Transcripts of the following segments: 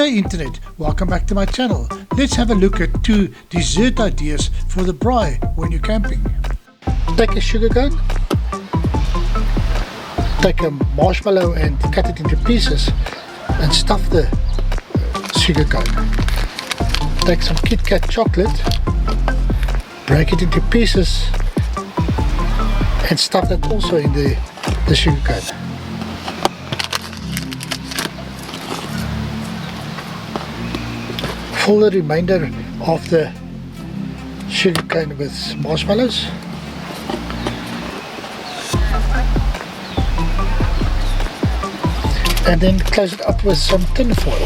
Good day internet, welcome back to my channel. Let's have a look at 2 dessert ideas for the braai when you're camping. Take a sugar cone, take a marshmallow and cut it into pieces and stuff the sugar cone. Take some Kit Kat chocolate, break it into pieces and stuff that also in the sugar cone. Fill the remainder of the sugar cane with marshmallows. And then close it up with some tin foil.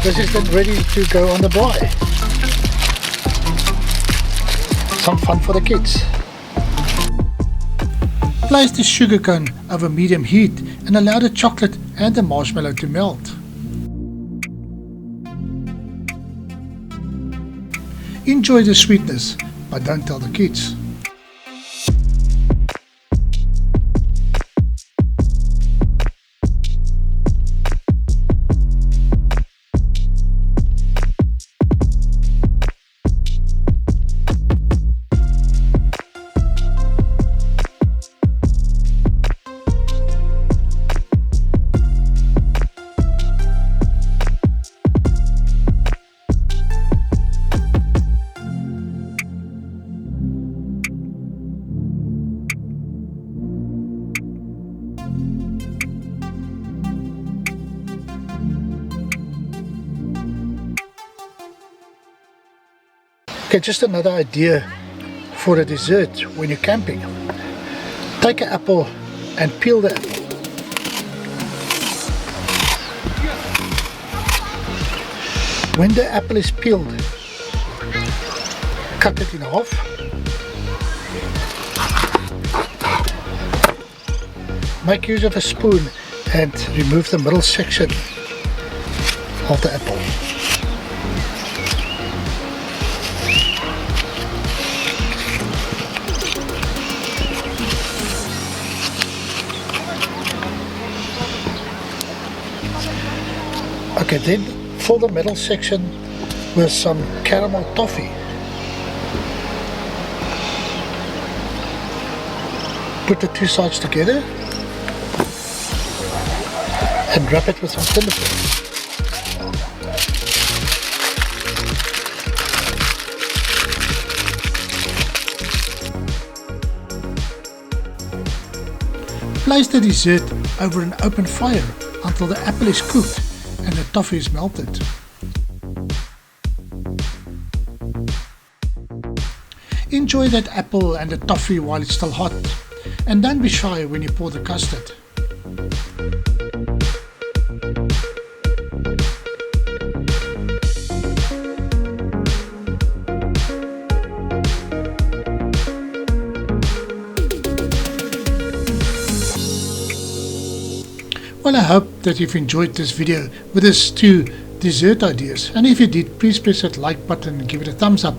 This is then ready to go on the braai. Some fun for the kids. Place the sugar cone over medium heat and allow the chocolate and the marshmallow to melt. Enjoy the sweetness, but don't tell the kids. Okay, just another idea for a dessert when you're camping. Take an apple and peel the apple. When the apple is peeled, cut it in half. Make use of a spoon and remove the middle section of the apple. Okay, then fill the middle section with some caramel toffee. Put the 2 sides together and wrap it with some tin foil. Place the dessert over an open fire until the apple is cooked and the toffee is melted. Enjoy that apple and the toffee while it's still hot, and don't be shy when you pour the custard. Well, I hope that you've enjoyed this video with these 2 dessert ideas, and if you did, please press that like button and give it a thumbs up,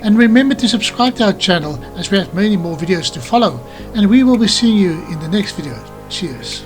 and remember to subscribe to our channel as we have many more videos to follow, and we will be seeing you in the next video. Cheers.